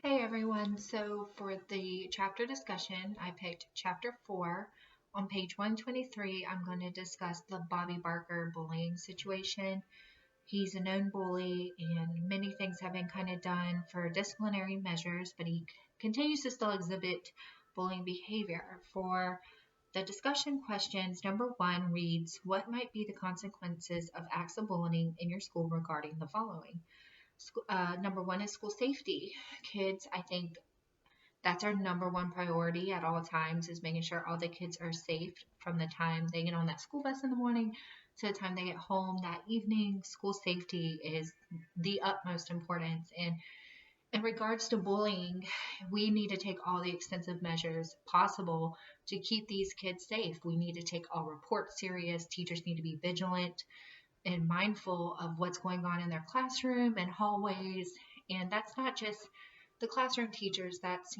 Hey everyone, so for the chapter discussion, I picked chapter 4. On page 123, I'm going to discuss the Bobby Barker bullying situation. He's a known bully, and many things have been kind of done for disciplinary measures, but he continues to still exhibit bullying behavior. For the discussion questions, number 1 reads, what might be the consequences of acts of bullying in your school regarding the following? Number 1 is school safety. Kids, I think that's our number one priority at all times is making sure all the kids are safe from the time they get on that school bus in the morning to the time they get home that evening. School safety is the utmost importance. And in regards to bullying, we need to take all the extensive measures possible to keep these kids safe. We need to take all reports serious. Teachers need to be vigilant and mindful of what's going on in their classroom and hallways. And that's not just the classroom teachers, that's,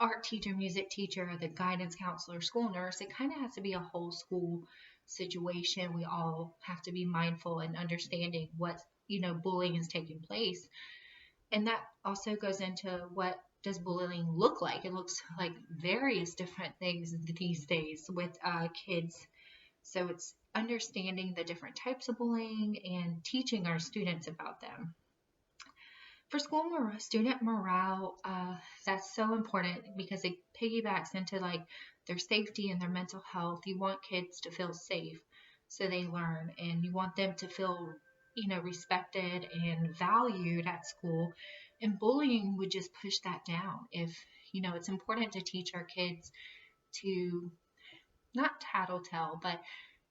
art teacher, music teacher, the guidance counselor, school nurse. It kind of has to be a whole school situation. We all have to be mindful and understanding what, bullying is taking place. And that also goes into what does bullying look like? It looks like various different things these days with kids. So it's understanding the different types of bullying and teaching our students about them. For student morale, that's so important because it piggybacks into like their safety and their mental health. You want kids to feel safe so they learn, and you want them to feel, respected and valued at school. And bullying would just push that down. If, it's important to teach our kids to not tattletale, but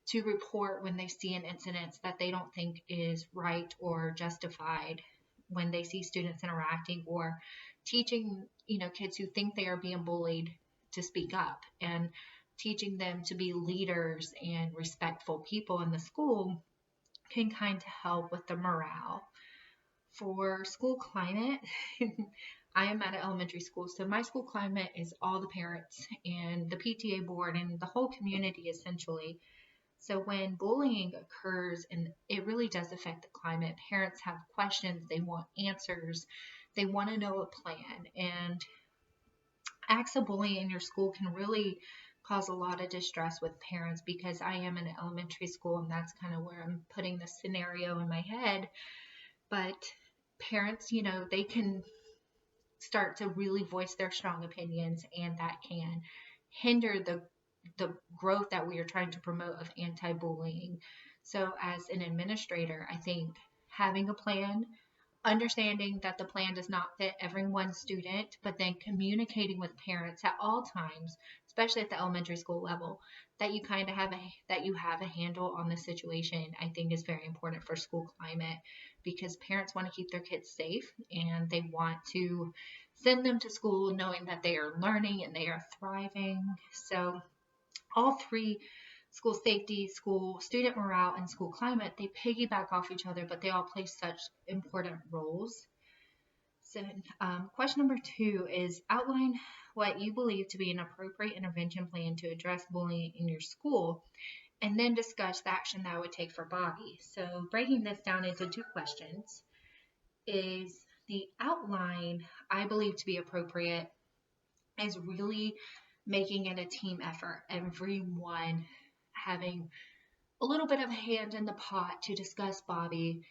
to report when they see an incident that they don't think is right or justified when they see students interacting or teaching, kids who think they are being bullied to speak up and teaching them to be leaders and respectful people in the school can kind of help with the morale. For school climate, I am at an elementary school, so my school climate is all the parents and the PTA board and the whole community essentially. So when bullying occurs, and it really does affect the climate, parents have questions, they want answers, they want to know a plan. And acts of bullying in your school can really cause a lot of distress with parents because I am in an elementary school and that's kind of where I'm putting the scenario in my head. But parents, they can start to really voice their strong opinions and that can hinder the growth that we are trying to promote of anti-bullying. So as an administrator, I think having a plan, understanding that the plan does not fit every one student, but then communicating with parents at all times, especially at the elementary school level, that you have a handle on the situation, I think is very important for school climate because parents want to keep their kids safe and they want to send them to school knowing that they are learning and they are thriving. So all three, school safety, school student morale, and school climate, they piggyback off each other, but they all play such important roles. So, question number 2 is outline what you believe to be an appropriate intervention plan to address bullying in your school, and then discuss the action that I would take for Bobby. So, breaking this down into 2 questions is the outline I believe to be appropriate is really making it a team effort. Everyone having a little bit of a hand in the pot to discuss Bobby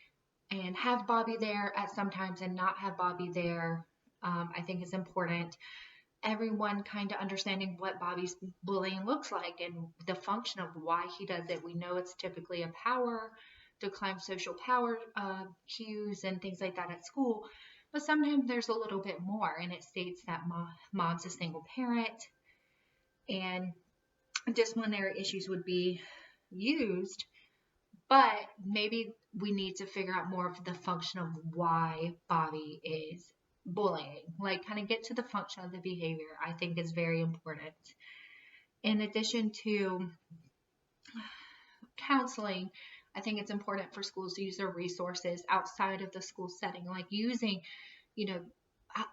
and have Bobby there at sometimes and not have Bobby there. I think is important. Everyone kind of understanding what Bobby's bullying looks like and the function of why he does it. We know it's typically a power to climb social power cues and things like that at school, but sometimes there's a little bit more, and it states that mom's a single parent and disciplinary issues would be used, but maybe we need to figure out more of the function of why Bobby is bullying. Like, kind of get to the function of the behavior, I think is very important. In addition to counseling, I think it's important for schools to use their resources outside of the school setting, like using, you know,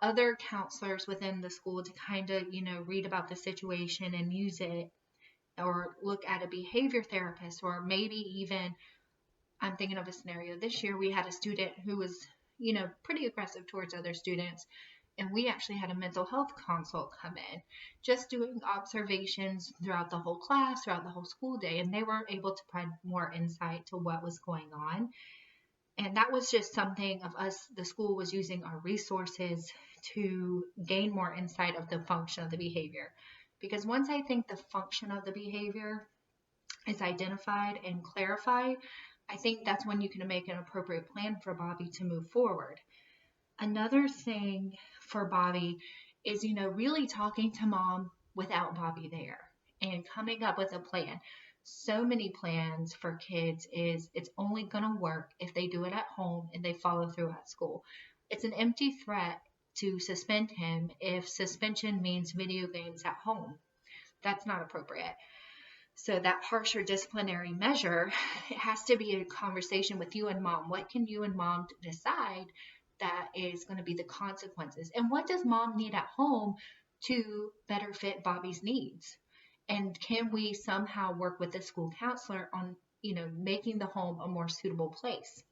other counselors within the school to kind of, read about the situation and use it, or look at a behavior therapist, or maybe even I'm thinking of a scenario this year. We had a student who was, pretty aggressive towards other students. and we actually had a mental health consult come in, just doing observations throughout the whole class, throughout the whole school day, and they were able to provide more insight to what was going on. And that was just something of us, the school was using our resources to gain more insight of the function of the behavior. Because once I think the function of the behavior is identified and clarified, I think that's when you can make an appropriate plan for Bobby to move forward. Another thing for Bobby is, really talking to mom without Bobby there and coming up with a plan. So many plans for kids is it's only going to work if they do it at home and they follow through at school. It's an empty threat to suspend him if suspension means video games at home. That's not appropriate. So that harsher disciplinary measure, it has to be a conversation with you and mom. What can you and mom decide that is going to be the consequences? And what does mom need at home to better fit Bobby's needs? And can we somehow work with the school counselor on, making the home a more suitable place?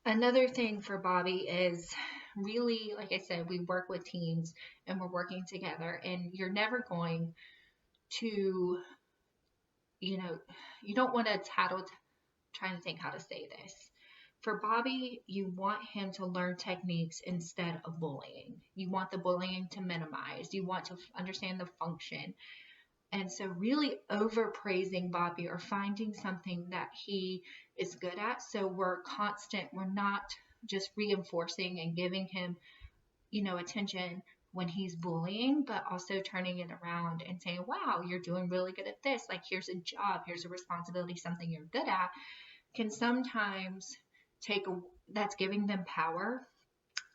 Another thing for Bobby is really, like I said, we work with teams and we're working together, and you're never going to, you don't want to trying to think how to say this. For Bobby, you want him to learn techniques instead of bullying. You want the bullying to minimize. You want to understand the function. And so really overpraising Bobby or finding something that he is good at. So we're constant. We're not just reinforcing and giving him, attention when he's bullying, but also turning it around and saying, wow, you're doing really good at this. Like, here's a job, here's a responsibility, something you're good at, can sometimes that's giving them power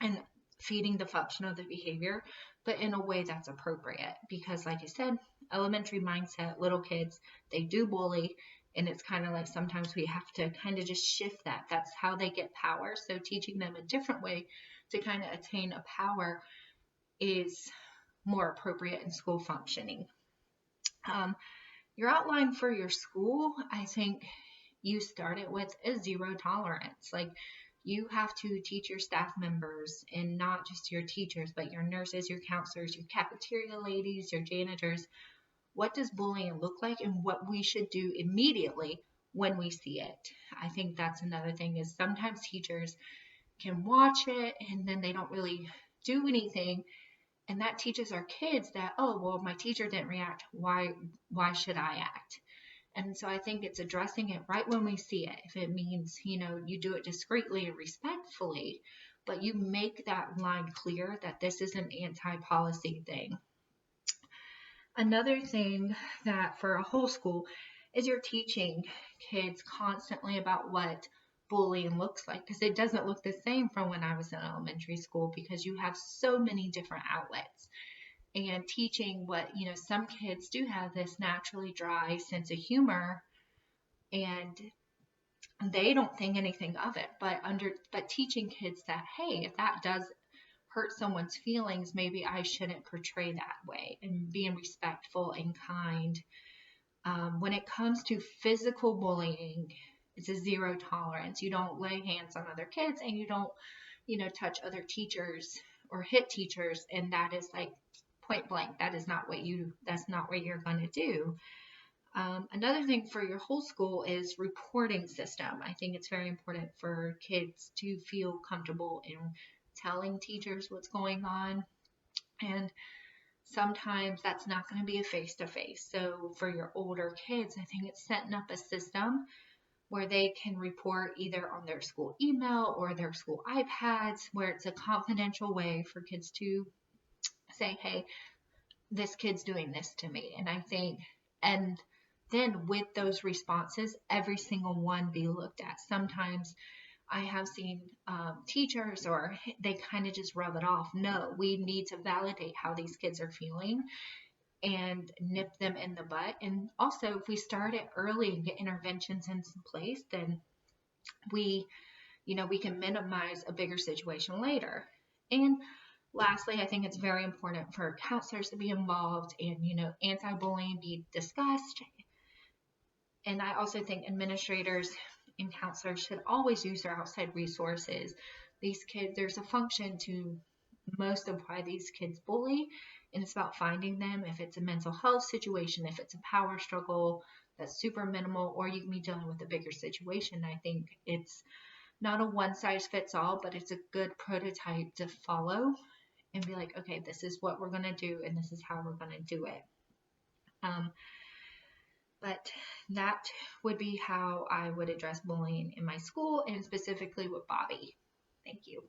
and feeding the function of the behavior, but in a way that's appropriate. Because like I said, elementary mindset, little kids, they do bully. And it's kind of like sometimes we have to kind of just shift that. That's how they get power. So teaching them a different way to kind of attain a power is more appropriate in school functioning. Your outline for your school, I think you start it with a zero tolerance. Like, you have to teach your staff members, and not just your teachers, but your nurses, your counselors, your cafeteria ladies, your janitors, what does bullying look like and what we should do immediately when we see it. I think that's another thing, is sometimes teachers can watch it and then they don't really do anything. And that teaches our kids that, oh, well, my teacher didn't react. Why should I act? And so I think it's addressing it right when we see it. If it means, you do it discreetly and respectfully, but you make that line clear that this is an anti-policy thing. Another thing that for a whole school is you're teaching kids constantly about what bullying looks like, because it doesn't look the same from when I was in elementary school, because you have so many different outlets. And teaching what, some kids do have this naturally dry sense of humor and they don't think anything of it, but teaching kids that, hey, if that does hurt someone's feelings, maybe I shouldn't portray that way, and being respectful and kind. When it comes to physical bullying, it's a zero tolerance. You don't lay hands on other kids, and you don't, touch other teachers or hit teachers. And that is like point blank. That's not what you're going to do. Another thing for your whole school is reporting system. I think it's very important for kids to feel comfortable in telling teachers what's going on. And sometimes that's not going to be a face-to-face. So for your older kids, I think it's setting up a system where they can report either on their school email or their school iPads, where it's a confidential way for kids to say, hey, this kid's doing this to me. And I think, and then with those responses, every single one be looked at. Sometimes I have seen teachers, or they kind of just rub it off. No, we need to validate how these kids are feeling and nip them in the butt. And also, if we start it early and get interventions in place, then we can minimize a bigger situation later. And lastly, I think it's very important for counselors to be involved and, anti-bullying be discussed. And I also think administrators and counselors should always use their outside resources. These kids, there's a function to most of why these kids bully, and it's about finding them. If it's a mental health situation, if it's a power struggle that's super minimal, or you can be dealing with a bigger situation. I think it's not a one size fits all, but it's a good prototype to follow and be like, okay, this is what we're going to do and this is how we're going to do it. But that would be how I would address bullying in my school and specifically with Bobby. Thank you.